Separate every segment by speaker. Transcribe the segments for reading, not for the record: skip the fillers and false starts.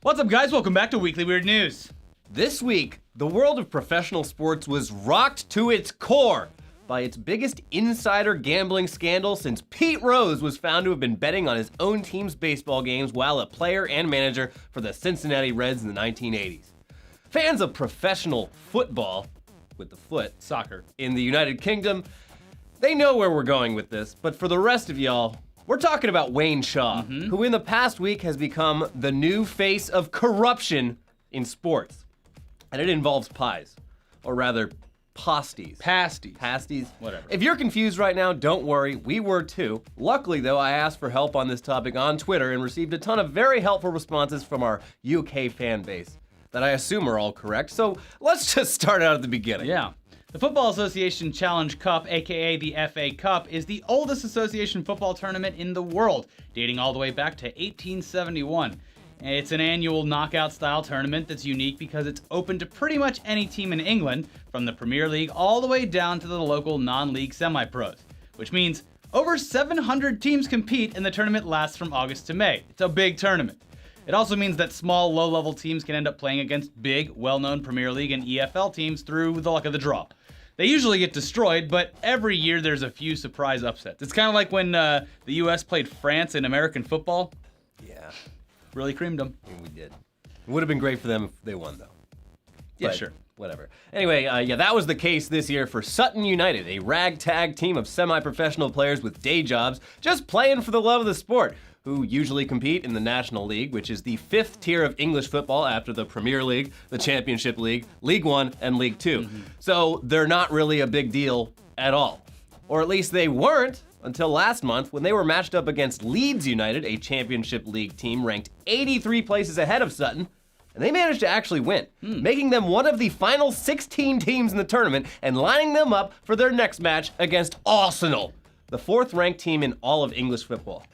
Speaker 1: What's up, guys? Welcome back to Weekly Weird News.
Speaker 2: This week, the world of professional sports was rocked to its core by its biggest insider gambling scandal since Pete Rose was found to have been betting on his own team's baseball games while a player and manager for the Cincinnati Reds in the 1980s. Fans of professional football, with the foot,
Speaker 1: Soccer.
Speaker 2: in the United Kingdom, they know where we're going with this, but for the rest of y'all, we're talking about Wayne Shaw, who in the past week has become the new face of corruption in sports. And it involves pies, or rather, pasties.
Speaker 1: Pasties. Whatever.
Speaker 2: If you're confused right now, don't worry, we were too. Luckily though, I asked for help on this topic on Twitter and received a ton of very helpful responses from our UK fan base that I assume are all correct. So let's just start out at the beginning.
Speaker 1: Yeah. The Football Association Challenge Cup, aka the FA Cup, is the oldest association football tournament in the world, dating all the way back to 1871. It's an annual knockout-style tournament that's unique because it's open to pretty much any team in England, from the Premier League all the way down to the local non-league semi-pros, which means over 700 teams compete and the tournament lasts from August to May. It's a big tournament. It also means that small, low-level teams can end up playing against big, well-known Premier League and EFL teams through the luck of the draw. They usually get destroyed, but every year there's a few surprise upsets. It's kind of like when the US played France in American football.
Speaker 2: Yeah,
Speaker 1: Really creamed them.
Speaker 2: we did. It would have been great for them if they won though.
Speaker 1: Yeah,
Speaker 2: But
Speaker 1: sure.
Speaker 2: Whatever. Anyway, that was the case this year for Sutton United, a ragtag team of semi-professional players with day jobs, just playing for the love of the sport, who usually compete in the National League, which is the fifth tier of English football after the Premier League, the Championship League, League One, and League Two. So they're not really a big deal at all. Or at least they weren't until last month when they were matched up against Leeds United, a Championship League team ranked 83 places ahead of Sutton, and they managed to actually win, making them one of the final 16 teams in the tournament and lining them up for their next match against Arsenal, the fourth-ranked team in all of English football.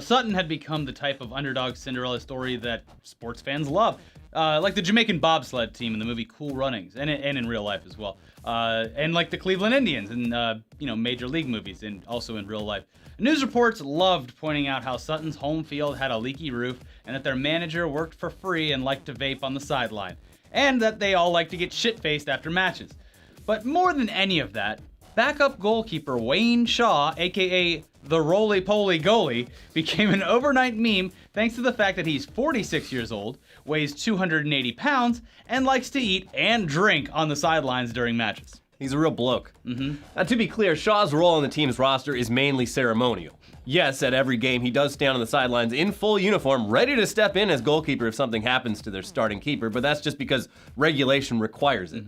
Speaker 1: Sutton had become the type of underdog Cinderella story that sports fans love, like the Jamaican bobsled team in the movie Cool Runnings, and in real life as well, and like the Cleveland Indians in major league movies and also in real life. News reports loved pointing out how Sutton's home field had a leaky roof and that their manager worked for free and liked to vape on the sideline, and that they all liked to get shit-faced after matches. But more than any of that, backup goalkeeper Wayne Shaw, aka the roly-poly goalie, became an overnight meme thanks to the fact that he's 46 years old, weighs 280 pounds, and likes to eat and drink on the sidelines during matches.
Speaker 2: He's a real bloke. Now, to be clear, Shaw's role on the team's roster is mainly ceremonial. Yes, at every game he does stand on the sidelines in full uniform, ready to step in as goalkeeper if something happens to their starting keeper, but that's just because regulation requires it.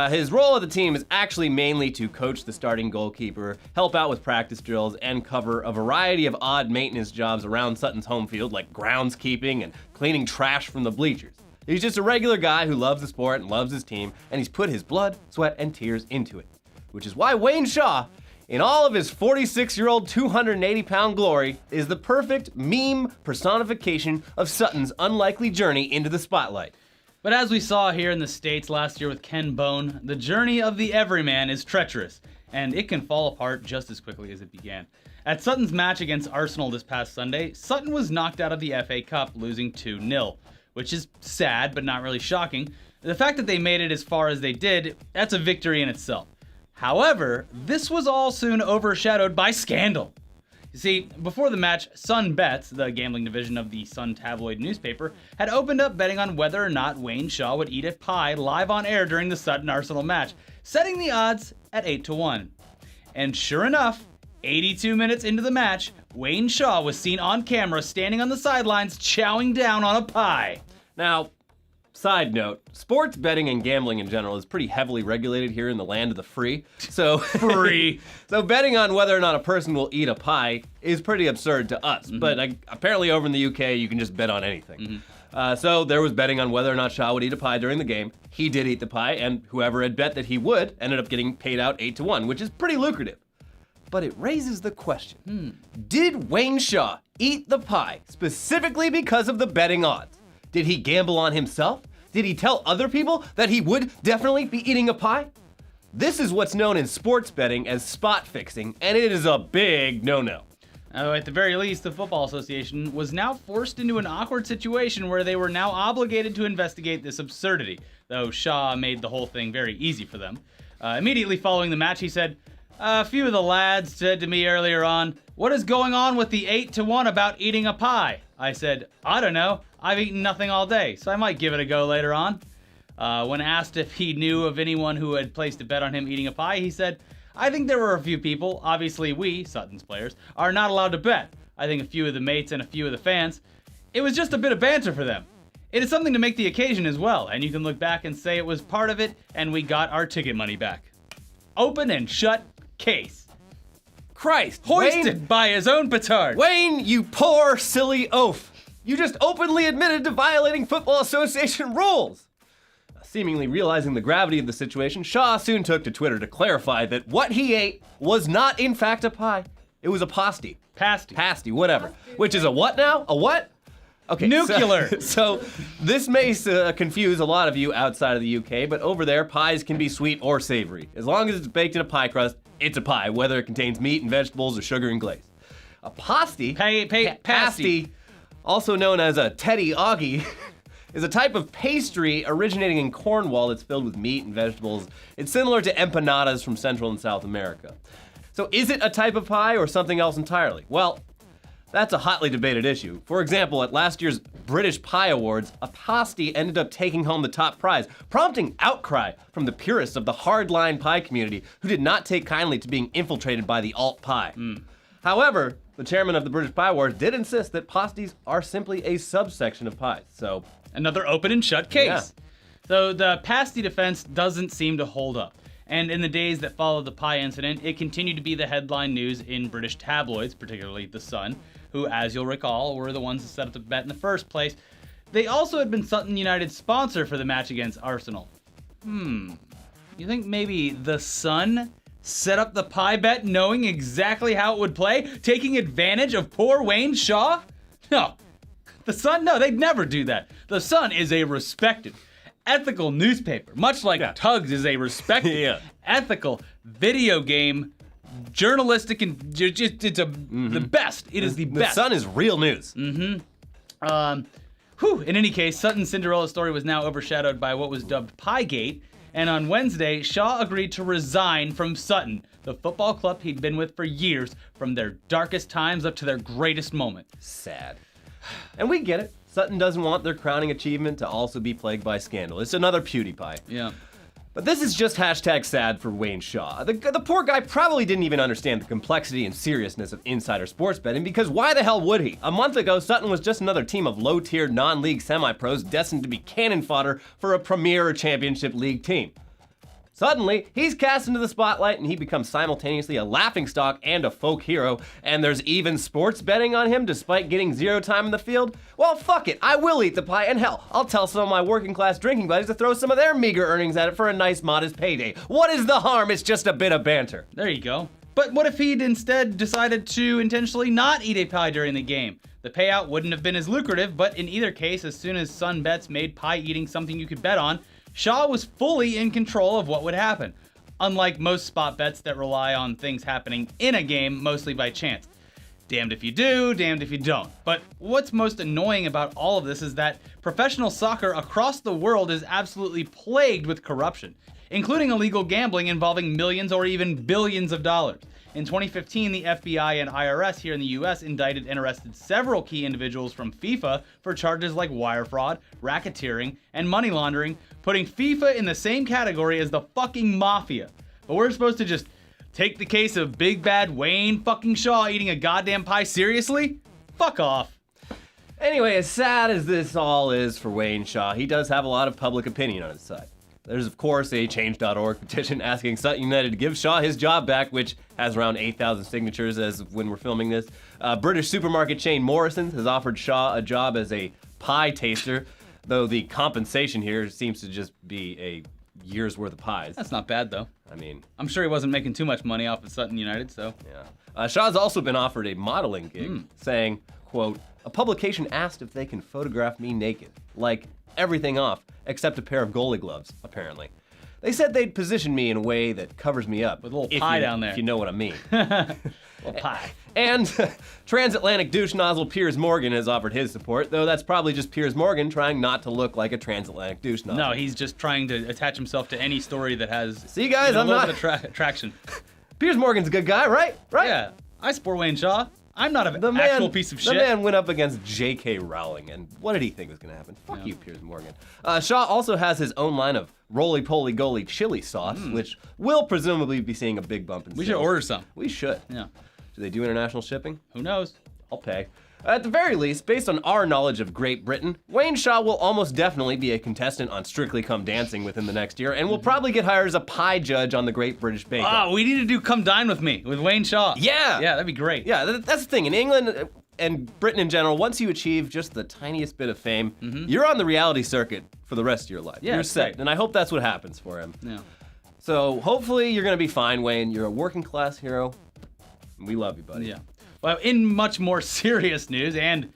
Speaker 2: His role at the team is actually mainly to coach the starting goalkeeper, help out with practice drills, and cover a variety of odd maintenance jobs around Sutton's home field, like groundskeeping and cleaning trash from the bleachers. He's just a regular guy who loves the sport and loves his team, and he's put his blood, sweat, and tears into it. Which is why Wayne Shaw, in all of his 46-year-old, 280-pound glory, is the perfect meme personification of Sutton's unlikely journey into the spotlight.
Speaker 1: But as we saw here in the States last year with Ken Bone, the journey of the everyman is treacherous, and it can fall apart just as quickly as it began. At Sutton's match against Arsenal this past Sunday, Sutton was knocked out of the FA Cup, losing 2-0, which is sad but not really shocking. The fact that they made it as far as they did, that's a victory in itself. However, this was all soon overshadowed by scandal. You see, before the match, Sun Bets, the gambling division of the Sun tabloid newspaper, had opened up betting on whether or not Wayne Shaw would eat a pie live on air during the Sutton Arsenal match, setting the odds at 8-1. And sure enough, 82 minutes into the match, Wayne Shaw was seen on camera standing on the sidelines chowing down on a pie.
Speaker 2: Now, side note, sports betting and gambling in general is pretty heavily regulated here in the land of the free. So So betting on whether or not a person will eat a pie is pretty absurd to us. But apparently over in the UK, you can just bet on anything. So there was betting on whether or not Shaw would eat a pie during the game. He did eat the pie, and whoever had bet that he would ended up getting paid out 8-1, which is pretty lucrative. But it raises the question, did Wayne Shaw eat the pie specifically because of the betting odds? Did he gamble on himself? Did he tell other people that he would definitely be eating a pie? This is what's known in sports betting as spot fixing, and it is a big no-no.
Speaker 1: At the very least, the Football Association was now forced into an awkward situation where they were now obligated to investigate this absurdity, though Shaw made the whole thing very easy for them. Immediately following the match, he said, "A few of the lads said to me earlier on, 'What is going on with the 8-1 about eating a pie?' I said, 'I don't know. I've eaten nothing all day, so I might give it a go later on.' When asked if he knew of anyone who had placed a bet on him eating a pie, he said, 'I think there were a few people. Obviously we, Sutton's players, are not allowed to bet. I think a few of the mates and a few of the fans. It was just a bit of banter for them. It is something to make the occasion as well, and you can look back and say it was part of it, and we got our ticket money back.' Open and shut case.
Speaker 2: Christ,
Speaker 1: Hoisted
Speaker 2: Wayne,
Speaker 1: by his own petard.
Speaker 2: Wayne, you poor, silly oaf. You just openly admitted to violating Football Association rules. Seemingly realizing the gravity of the situation, Shaw soon took to Twitter to clarify that what he ate was not in fact a pie. It was a pasty. Pasty, whatever. Which is a what now? A what? Okay.
Speaker 1: Nuclear.
Speaker 2: So this may confuse a lot of you outside of the UK, but over there, pies can be sweet or savory. As long as it's baked in a pie crust, it's a pie, whether it contains meat and vegetables or sugar and glaze. A pasty, pasty, also known as a teddy oggy, is a type of pastry originating in Cornwall that's filled with meat and vegetables. It's similar to empanadas from Central and South America. So is it a type of pie or something else entirely? Well, that's a hotly debated issue. For example, at last year's British Pie Awards, a pasty ended up taking home the top prize, prompting outcry from the purists of the hardline pie community who did not take kindly to being infiltrated by the alt pie. However, the chairman of the British Pie Awards did insist that pasties are simply a subsection of pies, so...
Speaker 1: Another open and shut case.
Speaker 2: Yeah.
Speaker 1: So the pasty defense doesn't seem to hold up. And in the days that followed the pie incident, it continued to be the headline news in British tabloids, particularly The Sun, who, as you'll recall, were the ones that set up the bet in the first place. They also had been Sutton United's sponsor for the match against Arsenal. You think maybe The Sun set up the pie bet knowing exactly how it would play, taking advantage of poor Wayne Shaw? No. The Sun? No, they'd never do that. The Sun is a respected, ethical newspaper, much like Tugs is a respected, ethical video game, journalistic, and it's the best. It is the best.
Speaker 2: The Sun is real news.
Speaker 1: In any case, Sutton's Cinderella story was now overshadowed by what was dubbed Piegate, and on Wednesday, Shaw agreed to resign from Sutton, the football club he'd been with for years, from their darkest times up to their greatest moment.
Speaker 2: Sad. And we get it. Sutton doesn't want their crowning achievement to also be plagued by scandal. It's another PewDiePie.
Speaker 1: Yeah.
Speaker 2: But this is just hashtag sad for Wayne Shaw. The poor guy probably didn't even understand the complexity and seriousness of insider sports betting, because why the hell would he? A month ago, Sutton was just another team of low-tier, non-league semi-pros destined to be cannon fodder for a Premier or Championship League team. Suddenly, he's cast into the spotlight and he becomes simultaneously a laughingstock and a folk hero, and there's even sports betting on him despite getting zero time in the field? Well, fuck it, I will eat the pie, and hell, I'll tell some of my working class drinking buddies to throw some of their meager earnings at it for a nice modest payday. What is the harm? It's just a bit of banter.
Speaker 1: There you go. But what if he'd instead decided to intentionally not eat a pie during the game? The payout wouldn't have been as lucrative, but in either case, as soon as Sun Bets made pie eating something you could bet on, Shaw was fully in control of what would happen, unlike most spot bets that rely on things happening in a game mostly by chance. Damned if you do, damned if you don't. But what's most annoying about all of this is that professional soccer across the world is absolutely plagued with corruption, including illegal gambling involving millions or even billions of dollars. In 2015, the FBI and IRS here in the US indicted and arrested several key individuals from FIFA for charges like wire fraud, racketeering, and money laundering, putting FIFA in the same category as the fucking mafia. But we're supposed to just take the case of big bad Wayne fucking Shaw eating a goddamn pie seriously? Fuck off.
Speaker 2: Anyway, as sad as this all is for Wayne Shaw, he does have a lot of public opinion on his side. There's, of course, a Change.org petition asking Sutton United to give Shaw his job back, which has around 8,000 signatures as of when we're filming this. British supermarket chain Morrison's has offered Shaw a job as a pie taster, though the compensation here seems to just be a year's worth of pies.
Speaker 1: That's not bad, though.
Speaker 2: I mean,
Speaker 1: I'm sure he wasn't making too much money off of Sutton United, so.
Speaker 2: Yeah. Shaw's also been offered a modeling gig, saying, quote, "A publication asked if they can photograph me naked. Like, everything off, except a pair of goalie gloves, apparently. They said they'd position me in a way that covers me up.
Speaker 1: With a little pie down there.
Speaker 2: If you know what I mean.
Speaker 1: Little pie.
Speaker 2: And transatlantic douche nozzle Piers Morgan has offered his support, though that's probably just Piers Morgan trying not to look like a transatlantic douche nozzle.
Speaker 1: No, he's just trying to attach himself to any story that has
Speaker 2: See, guys,
Speaker 1: a
Speaker 2: I'm
Speaker 1: little
Speaker 2: not...
Speaker 1: bit of attraction.
Speaker 2: Piers Morgan's a good guy, right? Right?
Speaker 1: Yeah, I support Wayne Shaw. I'm not an actual piece of shit.
Speaker 2: The man went up against J.K. Rowling, and what did he think was going to happen? Fuck you, Piers Morgan. Shaw also has his own line of roly-poly goalie chili sauce, which will presumably be seeing a big bump in sales.
Speaker 1: We should order some.
Speaker 2: We should.
Speaker 1: Yeah.
Speaker 2: Do they do international shipping?
Speaker 1: Who knows?
Speaker 2: I'll pay. At the very least, based on our knowledge of Great Britain, Wayne Shaw will almost definitely be a contestant on Strictly Come Dancing within the next year, and will probably get hired as a pie judge on the Great British Bake Off.
Speaker 1: Oh, we need to do Come Dine With Me with Wayne Shaw.
Speaker 2: Yeah!
Speaker 1: Yeah, that'd be great.
Speaker 2: Yeah, that's the thing. In England and Britain in general, once you achieve just the tiniest bit of fame, you're on the reality circuit for the rest of your life.
Speaker 1: Yeah,
Speaker 2: you're
Speaker 1: it's
Speaker 2: set,
Speaker 1: great.
Speaker 2: and I hope that's what happens for him.
Speaker 1: Yeah.
Speaker 2: So hopefully you're going to be fine, Wayne. You're a working class hero. We love you, buddy.
Speaker 1: Yeah. Well, in much more serious news, and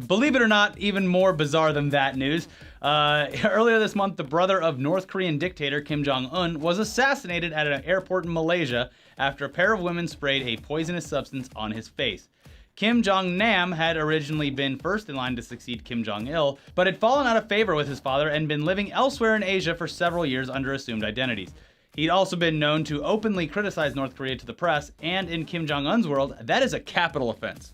Speaker 1: believe it or not, even more bizarre than that news, earlier this month, the brother of North Korean dictator Kim Jong-un was assassinated at an airport in Malaysia after a pair of women sprayed a poisonous substance on his face. Kim Jong-nam had originally been first in line to succeed Kim Jong-il, but had fallen out of favor with his father and been living elsewhere in Asia for several years under assumed identities. He'd also been known to openly criticize North Korea to the press, and in Kim Jong-un's world, that is a capital offense.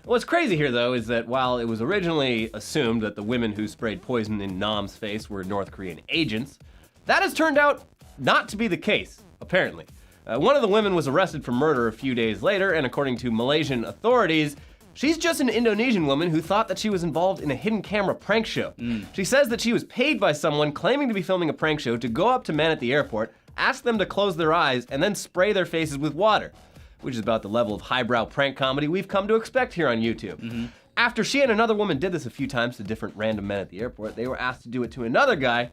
Speaker 2: What's crazy here, though, is that while it was originally assumed that the women who sprayed poison in Nam's face were North Korean agents, that has turned out not to be the case, apparently. One of the women was arrested for murder a few days later, and according to Malaysian authorities, she's just an Indonesian woman who thought that she was involved in a hidden camera prank show. She says that she was paid by someone claiming to be filming a prank show to go up to men at the airport, ask them to close their eyes, and then spray their faces with water, which is about the level of highbrow prank comedy we've come to expect here on YouTube. After she and another woman did this a few times to different random men at the airport, they were asked to do it to another guy,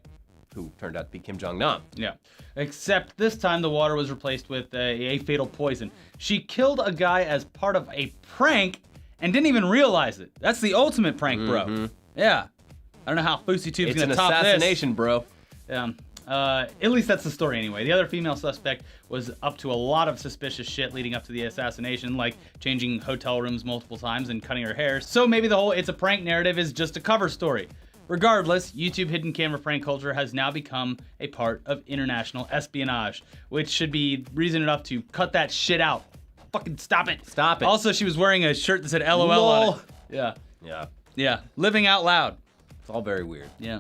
Speaker 2: who turned out to be Kim Jong-nam.
Speaker 1: Yeah. Except this time the water was replaced with a fatal poison. She killed a guy as part of a prank and didn't even realize it. That's the ultimate prank, bro. Yeah. I don't know how FouseyTube's gonna top this.
Speaker 2: It's an assassination, bro.
Speaker 1: Yeah. At least that's the story anyway. The other female suspect was up to a lot of suspicious shit leading up to the assassination, like changing hotel rooms multiple times and cutting her hair. So maybe the whole it's a prank narrative is just a cover story. Regardless, YouTube hidden camera prank culture has now become a part of international espionage, which should be reason enough to cut that shit out. Fucking stop it.
Speaker 2: Stop it.
Speaker 1: Also, she was wearing a shirt that said LOL on it. Yeah.
Speaker 2: Yeah.
Speaker 1: Yeah. Living out loud.
Speaker 2: It's all very weird.
Speaker 1: Yeah.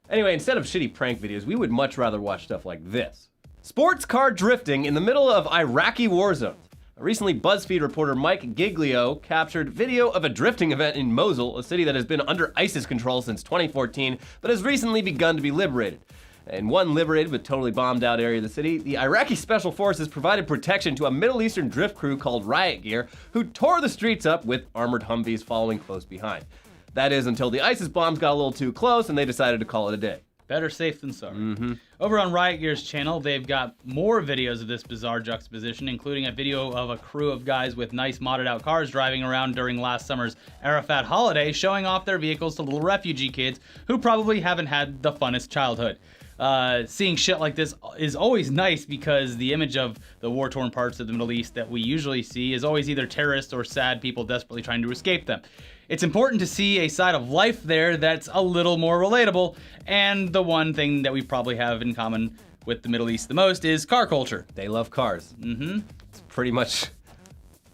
Speaker 2: Anyway, instead of shitty prank videos, we would much rather watch stuff like this. Sports car drifting in the middle of Iraqi war zones. Recently, BuzzFeed reporter Mike Giglio captured video of a drifting event in Mosul, a city that has been under ISIS control since 2014, but has recently begun to be liberated. In one liberated but totally bombed out area of the city, the Iraqi Special Forces provided protection to a Middle Eastern drift crew called Riot Gear, who tore the streets up with armored Humvees following close behind. That is until the ISIS bombs got a little too close and they decided to call it a day.
Speaker 1: Better safe than sorry. Over on Riot Gear's channel, they've got more videos of this bizarre juxtaposition, including a video of a crew of guys with nice modded out cars driving around during last summer's Arafat holiday, showing off their vehicles to little refugee kids who probably haven't had the funnest childhood. Seeing shit like this is always nice because the image of the war-torn parts of the Middle East that we usually see is always either terrorists or sad people desperately trying to escape them. It's important to see a side of life there that's a little more relatable, and the one thing that we probably have in common with the Middle East the most is car culture.
Speaker 2: They love cars. It's pretty much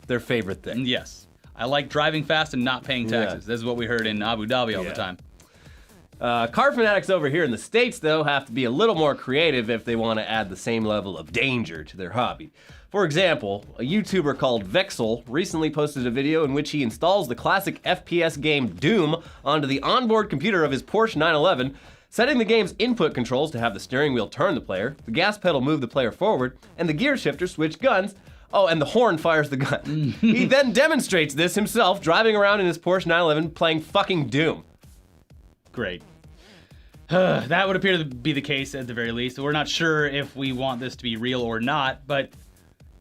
Speaker 2: their favorite thing.
Speaker 1: Yes. I like driving fast and not paying taxes. This is what we heard in Abu Dhabi all the time.
Speaker 2: Car fanatics over here in the States, though, have to be a little more creative if they want to add the same level of danger to their hobby. For example, a YouTuber called Vexel recently posted a video in which he installs the classic FPS game Doom onto the onboard computer of his Porsche 911, setting the game's input controls to have the steering wheel turn the player, the gas pedal move the player forward, and the gear shifter switch guns. Oh, and the horn fires the gun. He then demonstrates this himself, driving around in his Porsche 911 playing fucking Doom.
Speaker 1: Great. That would appear to be the case at the very least. We're not sure if we want this to be real or not, but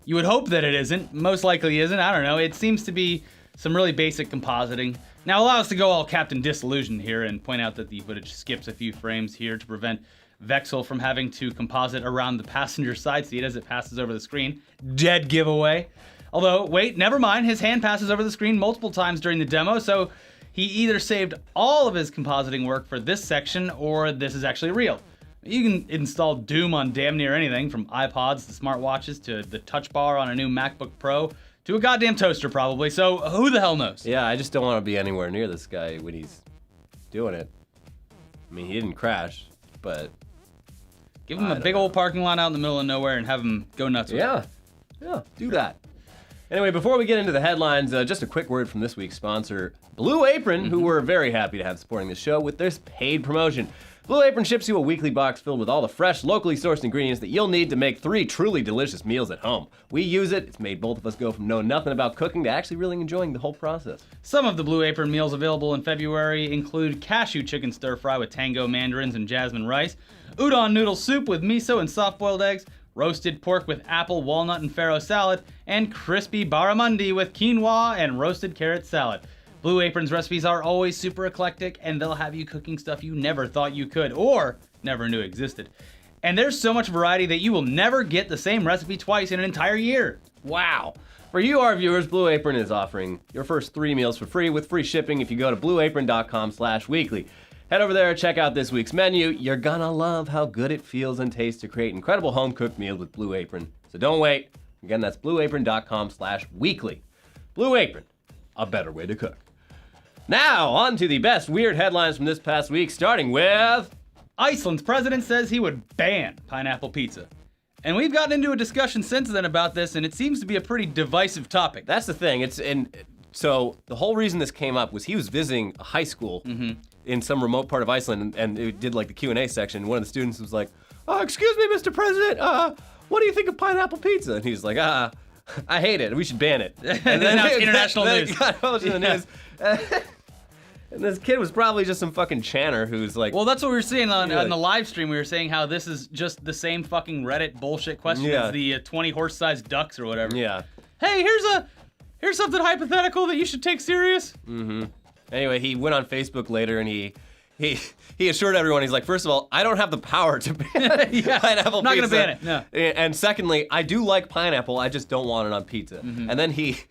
Speaker 1: you would hope that it isn't. Most likely isn't. I don't know. It seems to be some really basic compositing. Now allow us to go all Captain Disillusioned here and point out that the footage skips a few frames here to prevent Vexel from having to composite around the passenger side seat as it passes over the screen. Dead giveaway. Although, wait, never mind. His hand passes over the screen multiple times during the demo, so he either saved all of his compositing work for this section, or this is actually real. You can install Doom on damn near anything, from iPods to smartwatches to the touch bar on a new MacBook Pro to a goddamn toaster probably, so who the hell knows?
Speaker 2: Yeah, I just don't want to be anywhere near this guy when he's doing it. I mean, he didn't crash, but...
Speaker 1: Give him a big old parking lot out in the middle of nowhere and have him go nuts with it.
Speaker 2: Yeah, do that. Anyway, before we get into the headlines, just a quick word from this week's sponsor, Blue Apron, who we're very happy to have supporting the show with this paid promotion. Blue Apron ships you a weekly box filled with all the fresh, locally sourced ingredients that you'll need to make 3 truly delicious meals at home. We use it. It's made both of us go from knowing nothing about cooking to actually really enjoying the whole process.
Speaker 1: Some of the Blue Apron meals available in February include cashew chicken stir fry with tango mandarins and jasmine rice, udon noodle soup with miso and soft-boiled eggs, roasted pork with apple, walnut, and farro salad, and crispy barramundi with quinoa and roasted carrot salad. Blue Apron's recipes are always super eclectic, and they'll have you cooking stuff you never thought you could, or never knew existed. And there's so much variety that you will never get the same recipe twice in an entire year.
Speaker 2: Wow. For you, our viewers, Blue Apron is offering your first 3 meals for free with free shipping if you go to blueapron.com/weekly. Head over there and check out this week's menu. You're gonna love how good it feels and tastes to create incredible home-cooked meals with Blue Apron. So don't wait. Again, that's blueapron.com/weekly. Blue Apron, a better way to cook. Now, on to the best weird headlines from this past week, starting with...
Speaker 1: Iceland's president says he would ban pineapple pizza. And we've gotten into a discussion since then about this, and it seems to be a pretty divisive topic.
Speaker 2: That's the thing. So the whole reason this came up was he was visiting a high school in some remote part of Iceland, and it did like the Q&A section. One of the students was like, excuse me, Mr. President, what do you think of pineapple pizza? And he's like, I hate it. We should ban it.
Speaker 1: And then now it's international news.
Speaker 2: It got published in the news. And this kid was probably just some fucking chanter who's like...
Speaker 1: Well, that's what we were seeing on the live stream. We were saying how this is just the same fucking Reddit bullshit question as the 20 horse-sized ducks or whatever.
Speaker 2: Yeah.
Speaker 1: Hey, here's something hypothetical that you should take serious.
Speaker 2: Anyway, he went on Facebook later and he assured everyone, he's like, first of all, I don't have the power to ban pineapple
Speaker 1: I'm not
Speaker 2: pizza.
Speaker 1: gonna ban it, no.
Speaker 2: And secondly, I do like pineapple, I just don't want it on pizza. And then he's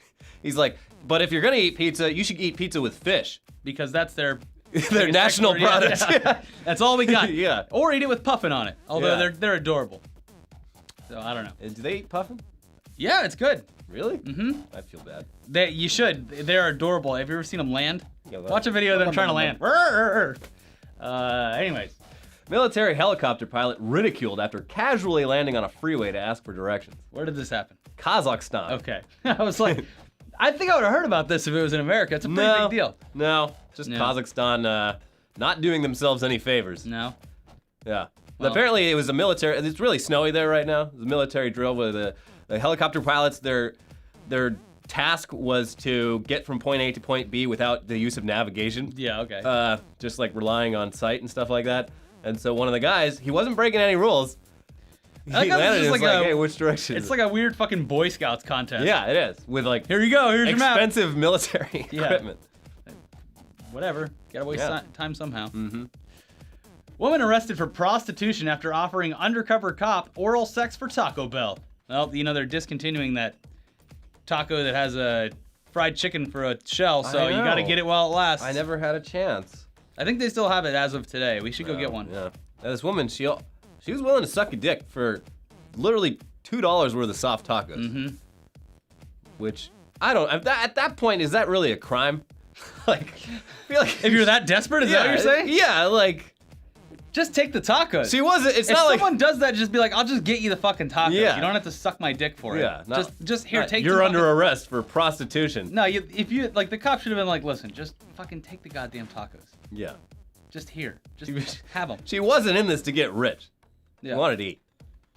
Speaker 2: like, but if you're gonna eat pizza, you should eat pizza with fish.
Speaker 1: Because that's their
Speaker 2: national product.
Speaker 1: Yeah. That's all we got.
Speaker 2: Yeah.
Speaker 1: Or eat it with puffin on it. Although they're adorable. So I don't know.
Speaker 2: Do they eat puffin?
Speaker 1: Yeah, it's good.
Speaker 2: Really? I feel bad.
Speaker 1: You should. They're adorable. Have you ever seen them land?
Speaker 2: Yeah,
Speaker 1: Watch a video of them trying to land. Anyways.
Speaker 2: Military helicopter pilot ridiculed after casually landing on a freeway to ask for directions.
Speaker 1: Where did this happen?
Speaker 2: Kazakhstan.
Speaker 1: Okay. I was like, I think I would have heard about this if it was in America. It's a pretty big deal.
Speaker 2: No, just Kazakhstan not doing themselves any favors.
Speaker 1: No.
Speaker 2: Yeah.
Speaker 1: Well,
Speaker 2: apparently it was a military, it's really snowy there right now. It was a military drill where the helicopter pilots, their task was to get from point A to point B without the use of navigation.
Speaker 1: Yeah, okay.
Speaker 2: Just like relying on sight and stuff like that. And so one of the guys, he wasn't breaking any rules. He landed and was like, hey, which direction?
Speaker 1: It's like a weird fucking Boy Scouts contest.
Speaker 2: Yeah, it is. With like,
Speaker 1: here you go, here's your map.
Speaker 2: Expensive military equipment.
Speaker 1: Whatever. Gotta waste time somehow. Woman arrested for prostitution after offering undercover cop oral sex for Taco Bell. Well, they're discontinuing that taco that has a fried chicken for a shell, so you gotta get it while it lasts.
Speaker 2: I never had a chance.
Speaker 1: I think they still have it as of today. We should go get one.
Speaker 2: Yeah. Now, this woman, she was willing to suck a dick for literally $2 worth of soft tacos. Which, I don't, at that point, is that really a crime? Like, I feel like
Speaker 1: if you're that desperate, is that what you're saying?
Speaker 2: Yeah, like,
Speaker 1: just take the tacos.
Speaker 2: She wasn't. It's
Speaker 1: if
Speaker 2: not like
Speaker 1: someone does that, just be like, I'll just get you the fucking tacos.
Speaker 2: Yeah.
Speaker 1: You don't have to suck my dick for it.
Speaker 2: Yeah.
Speaker 1: Just here, take.
Speaker 2: You're under arrest for prostitution.
Speaker 1: No, if you like, the cop should have been like, listen, just fucking take the goddamn tacos.
Speaker 2: Yeah.
Speaker 1: Just here, just have them.
Speaker 2: She wasn't in this to get rich.
Speaker 1: Yeah.
Speaker 2: She wanted to eat.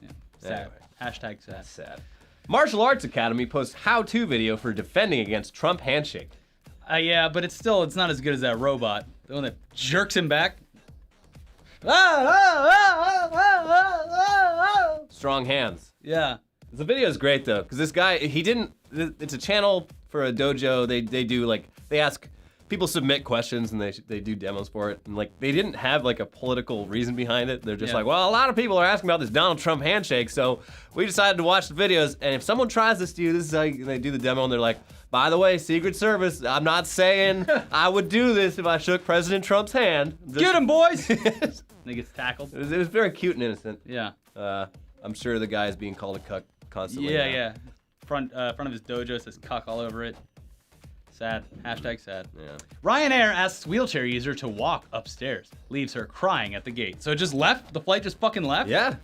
Speaker 1: Yeah. Sad.
Speaker 2: Anyway.
Speaker 1: Hashtag sad.
Speaker 2: That's sad. Martial Arts Academy posts how-to video for defending against Trump handshake.
Speaker 1: Yeah, but it's not as good as that robot. The one that jerks him back.
Speaker 2: Strong hands.
Speaker 1: Yeah.
Speaker 2: The video is great though, because this guy, it's a channel for a dojo. They do like, they ask people submit questions and they do demos for it. And like they didn't have like a political reason behind it. They're just like, well, a lot of people are asking about this Donald Trump handshake, so we decided to watch the videos. And if someone tries this to you, this is how they do the demo, and they're like, by the way, Secret Service, I'm not saying I would do this if I shook President Trump's hand.
Speaker 1: Get him, boys! And he gets tackled.
Speaker 2: It was very cute and innocent.
Speaker 1: Yeah.
Speaker 2: I'm sure the guy is being called a cuck constantly.
Speaker 1: Yeah. Front of his dojo says cuck all over it. Sad. Hashtag sad.
Speaker 2: Yeah.
Speaker 1: Ryanair asks wheelchair user to walk upstairs. Leaves her crying at the gate. So it just left? The flight just fucking left?
Speaker 2: Yeah.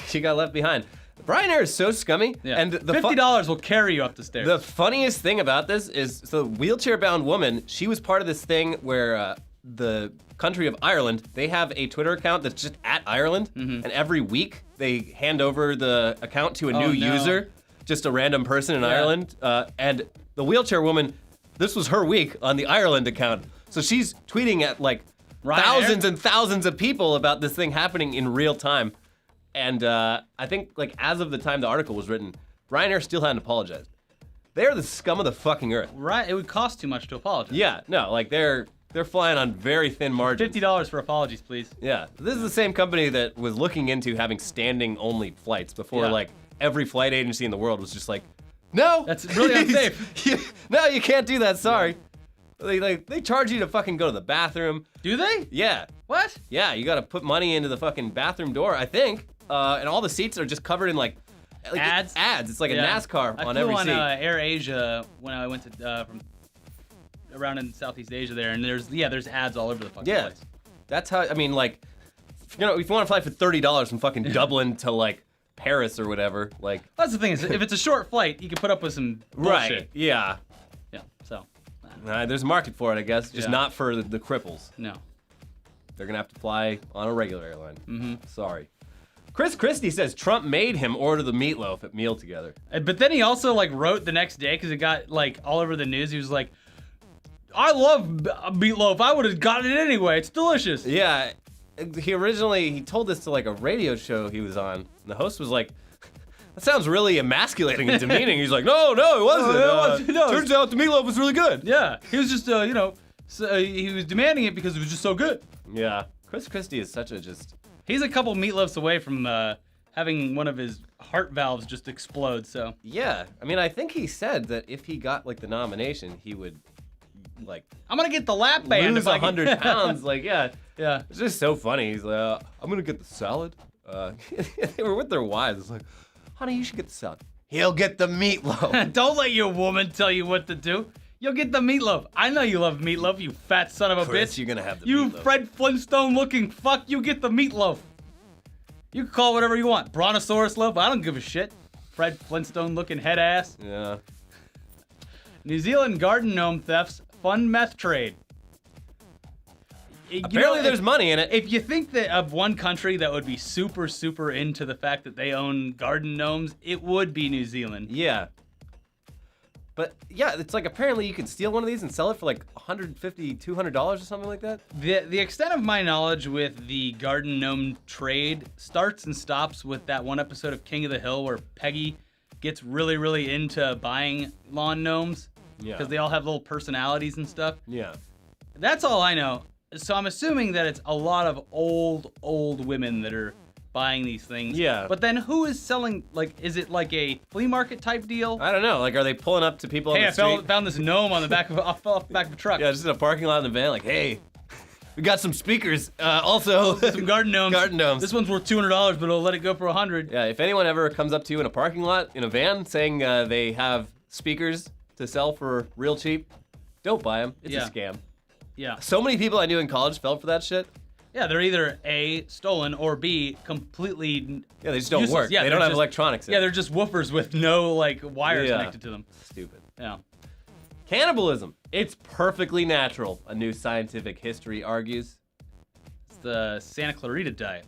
Speaker 2: She got left behind. Ryanair is so scummy.
Speaker 1: Yeah.
Speaker 2: And the
Speaker 1: $50 will carry you up the stairs.
Speaker 2: The funniest thing about this is, so the wheelchair-bound woman, she was part of this thing where the country of Ireland, they have a Twitter account that's just at Ireland, and every week they hand over the account to a new user, just a random person in Ireland, and the wheelchair woman, this was her week on the Ireland account, so she's tweeting at like
Speaker 1: Ryanair?
Speaker 2: thousands and thousands of people about this thing happening in real time. And I think, like, as of the time the article was written, Ryanair still hadn't apologized. They're the scum of the fucking earth.
Speaker 1: Right, it would cost too much to apologize.
Speaker 2: Yeah, no, like, they're flying on very thin margins.
Speaker 1: $50 for apologies, please.
Speaker 2: Yeah, this is the same company that was looking into having standing-only flights before, like, every flight agency in the world was just like, no!
Speaker 1: That's really unsafe.
Speaker 2: No, you can't do that, sorry. They charge you to fucking go to the bathroom.
Speaker 1: Do they?
Speaker 2: Yeah.
Speaker 1: What?
Speaker 2: Yeah, you gotta put money into the fucking bathroom door, I think. And all the seats are just covered in like
Speaker 1: ads.
Speaker 2: Ads. It's like a NASCAR on every seat.
Speaker 1: I flew on Air Asia when I went to from around in Southeast Asia there, and there's ads all over the fucking place.
Speaker 2: That's how. I mean, like, if you want to fly for $30 from fucking Dublin to like Paris or whatever, like.
Speaker 1: That's the thing is, if it's a short flight, you can put up with some bullshit.
Speaker 2: Right. Yeah.
Speaker 1: Yeah. So.
Speaker 2: There's a market for it, I guess, just not for the cripples.
Speaker 1: No.
Speaker 2: They're gonna have to fly on a regular airline. Sorry. Chris Christie says Trump made him order the meatloaf at Meal Together.
Speaker 1: But then he also like wrote the next day because it got like all over the news. He was like, "I love meatloaf. I would have gotten it anyway. It's delicious."
Speaker 2: Yeah, he told this to like a radio show he was on, and the host was like, "That sounds really emasculating and demeaning." He's like, "No, it wasn't.
Speaker 1: No.
Speaker 2: Turns out the meatloaf was really good."
Speaker 1: Yeah, he was just he was demanding it because it was just so good.
Speaker 2: Yeah, Chris Christie is such a just.
Speaker 1: He's a couple meatloafs away from having one of his heart valves just explode, so.
Speaker 2: Yeah, I mean, I think he said that if he got, like, the nomination, he would, like...
Speaker 1: I'm gonna get the lap band
Speaker 2: lose
Speaker 1: if I
Speaker 2: 100 pounds, like, yeah.
Speaker 1: Yeah.
Speaker 2: It's just so funny. He's like, I'm gonna get the salad. They were with their wives. It's like, honey, you should get the salad. He'll get the meatloaf.
Speaker 1: Don't let your woman tell you what to do. You'll get the meatloaf. I know you love meatloaf, you fat son of a
Speaker 2: Chris,
Speaker 1: bitch.
Speaker 2: you're gonna have the
Speaker 1: you
Speaker 2: meatloaf.
Speaker 1: Fred Flintstone looking fuck, you get the meatloaf. You can call it whatever you want. Brontosaurus loaf, I don't give a shit. Fred Flintstone looking head ass.
Speaker 2: Yeah.
Speaker 1: New Zealand garden gnome thefts fund meth trade.
Speaker 2: Apparently there's money in it.
Speaker 1: If you think that of one country that would be super, super into the fact that they own garden gnomes, it would be New Zealand.
Speaker 2: Yeah. But yeah, it's like apparently you could steal one of these and sell it for like $150, $200 or something like that.
Speaker 1: The extent of my knowledge with the garden gnome trade starts and stops with that one episode of King of the Hill where Peggy gets really, really into buying lawn gnomes.
Speaker 2: Yeah.
Speaker 1: Because they all have little personalities and stuff.
Speaker 2: Yeah.
Speaker 1: That's all I know. So I'm assuming that it's a lot of old women that are buying these things.
Speaker 2: Yeah.
Speaker 1: But then who is selling, like, is it like a flea market type deal?
Speaker 2: I don't know. Like, are they pulling up to people on the street?
Speaker 1: Hey, I found this gnome on the back of off the back of a truck.
Speaker 2: Yeah, just in a parking lot in the van. Like, hey, we got some speakers. Also,
Speaker 1: some garden gnomes.
Speaker 2: Garden gnomes.
Speaker 1: This one's worth $200, but I'll let it go for $100.
Speaker 2: Yeah. If anyone ever comes up to you in a parking lot in a van saying they have speakers to sell for real cheap, don't buy them. It's a scam.
Speaker 1: Yeah.
Speaker 2: So many people I knew in college fell for that shit.
Speaker 1: Yeah, they're either A, stolen, or B, completely
Speaker 2: Yeah, they just don't
Speaker 1: useless.
Speaker 2: work.
Speaker 1: Yeah,
Speaker 2: they don't have electronics in
Speaker 1: Yeah,
Speaker 2: it.
Speaker 1: they're just woofers with no, like, wires connected to them.
Speaker 2: Stupid.
Speaker 1: Yeah.
Speaker 2: Cannibalism. It's perfectly natural, a new scientific history argues.
Speaker 1: It's the Santa Clarita diet.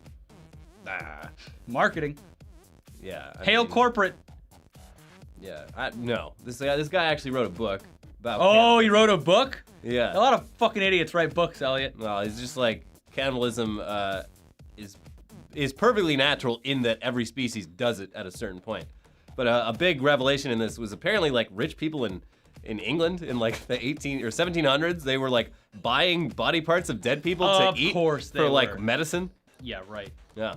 Speaker 2: Ah.
Speaker 1: Marketing.
Speaker 2: Yeah.
Speaker 1: Hail corporate.
Speaker 2: Yeah. No. This guy actually wrote a book about
Speaker 1: Oh, he wrote a book?
Speaker 2: Yeah.
Speaker 1: A lot of fucking idiots write books, Elliot.
Speaker 2: No, he's just like, cannibalism is perfectly natural in that every species does it at a certain point. But a big revelation in this was apparently like rich people in in England in like the 18 or 1700s, they were like buying body parts of dead people to eat for like medicine.
Speaker 1: Yeah, right.
Speaker 2: Yeah.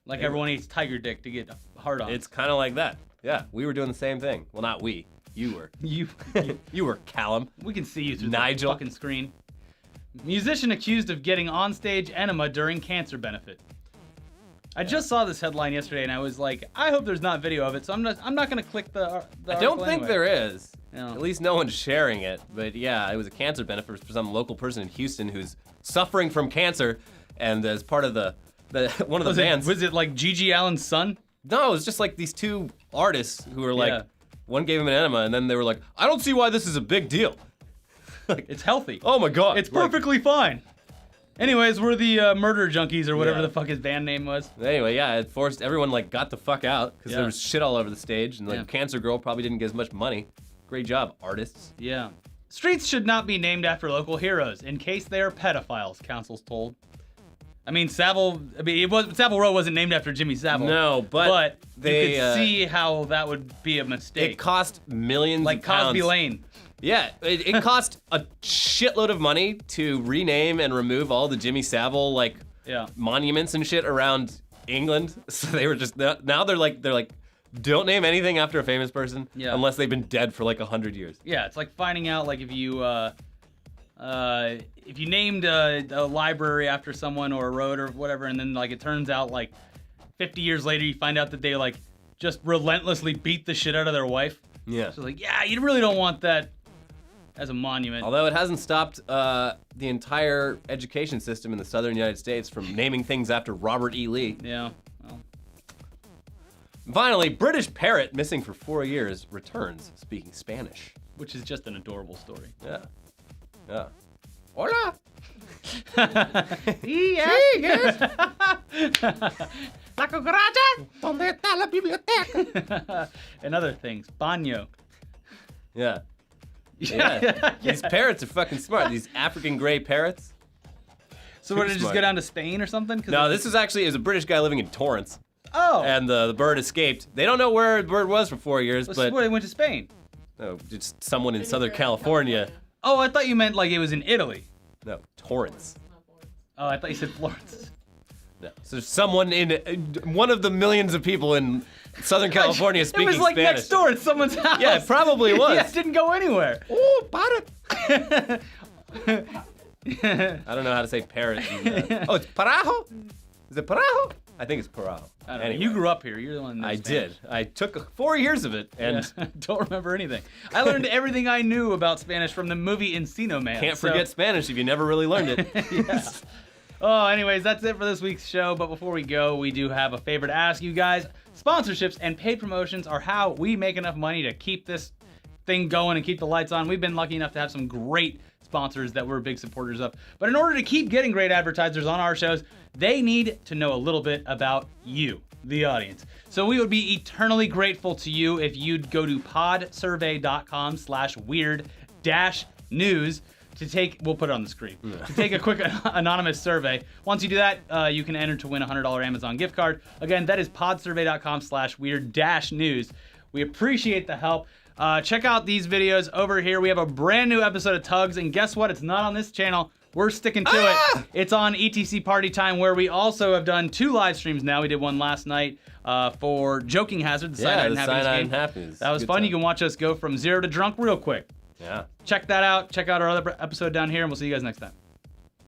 Speaker 1: Like everyone eats tiger dick to get hard on.
Speaker 2: It's kind of like that. Yeah, we were doing the same thing. Well, not we. You were. You were, Callum.
Speaker 1: We can see you through
Speaker 2: Nigel.
Speaker 1: the fucking screen. Musician accused of getting onstage enema during cancer benefit. I just saw this headline yesterday, and I was like, I hope there's not video of it, so I'm not gonna click the
Speaker 2: I don't think
Speaker 1: anyway.
Speaker 2: there is.
Speaker 1: No.
Speaker 2: At least no one's sharing it. But yeah, it was a cancer benefit for some local person in Houston who's suffering from cancer, and as part of the one of the bands.
Speaker 1: Was it like Gigi Allen's son?
Speaker 2: No, it was just like these two artists who were like, one gave him an enema, and then they were like, I don't see why this is a big deal.
Speaker 1: Like, it's healthy.
Speaker 2: Oh my god.
Speaker 1: It's perfectly fine. Anyways, we're the Murder Junkies or whatever the fuck his band name was.
Speaker 2: Anyway, yeah, it forced everyone like got the fuck out because there was shit all over the stage, and like
Speaker 1: Yeah.
Speaker 2: Cancer Girl probably didn't get as much money. Great job, artists.
Speaker 1: Yeah. Streets should not be named after local heroes in case they are pedophiles, council's told. I mean, Savile Row wasn't named after Jimmy Savile.
Speaker 2: No, but they,
Speaker 1: you could see how that would be a mistake.
Speaker 2: It cost millions
Speaker 1: like
Speaker 2: of pounds.
Speaker 1: Cosby Lane.
Speaker 2: Yeah, it cost a shitload of money to rename and remove all the Jimmy Savile like monuments and shit around England. So they were just now they're like don't name anything after a famous person unless they've been dead for like 100 years.
Speaker 1: Yeah, it's like finding out like if you named a library after someone or a road or whatever, and then like it turns out like 50 years later you find out that they like just relentlessly beat the shit out of their wife.
Speaker 2: Yeah.
Speaker 1: So like, yeah, you really don't want that as a monument.
Speaker 2: Although it hasn't stopped the entire education system in the southern United States from naming things after Robert E. Lee.
Speaker 1: Yeah. Well.
Speaker 2: Finally, British parrot missing for 4 years returns speaking Spanish.
Speaker 1: Which is just an adorable story.
Speaker 2: Yeah. Yeah. Hola.
Speaker 1: Yes. La cucaracha. ¿Dónde está la biblioteca? And other things. Baño.
Speaker 2: Yeah. Yeah. These parrots are fucking smart. These African gray parrots.
Speaker 1: So what, did it just go down to Spain or something?
Speaker 2: No, this is actually, it was a British guy living in Torrance.
Speaker 1: Oh.
Speaker 2: And the bird escaped. They don't know where the bird was for 4 years, but...
Speaker 1: It went to Spain.
Speaker 2: No, just someone in Southern California.
Speaker 1: Oh, I thought you meant like it was in Italy.
Speaker 2: No, Torrance.
Speaker 1: Oh, I thought you said Florence.
Speaker 2: No. So someone in one of the millions of people in Southern California speaking Spanish.
Speaker 1: It was like next door at someone's house.
Speaker 2: Yeah, it probably was.
Speaker 1: Yeah, it didn't go anywhere.
Speaker 2: Oh, parrot. I don't know how to say parrot. Oh, it's parajo? Is it parajo? I think it's parajo.
Speaker 1: I don't know.
Speaker 2: Anyway.
Speaker 1: You grew up here. You're the one that knows
Speaker 2: I
Speaker 1: Spanish.
Speaker 2: did. I took 4 years of it and
Speaker 1: don't remember anything. I learned everything I knew about Spanish from the movie Encino Man.
Speaker 2: Can't forget Spanish if you never really learned it.
Speaker 1: Yeah. Oh, anyways, that's it for this week's show. But before we go, we do have a favor to ask you guys. Sponsorships and paid promotions are how we make enough money to keep this thing going and keep the lights on. We've been lucky enough to have some great sponsors that we're big supporters of. But in order to keep getting great advertisers on our shows, they need to know a little bit about you, the audience. So we would be eternally grateful to you if you'd go to podsurvey.com/weird-news to take, we'll put it on the screen, to take a quick anonymous survey. Once you do that, you can enter to win a $100 Amazon gift card. Again, that is podsurvey.com/weird-news. We appreciate the help. Check out these videos over here. We have a brand new episode of Tugs, and guess what? It's not on this channel. We're sticking to it. It's on ETC Party Time, where we also have done 2 live streams now. We did one last night for Joking Hazard, the Cyanide and Happiness game. That was fun. Time. You can watch us go from 0 to drunk real quick.
Speaker 2: Yeah.
Speaker 1: Check that out. Check out our other episode down here, and we'll see you guys next time.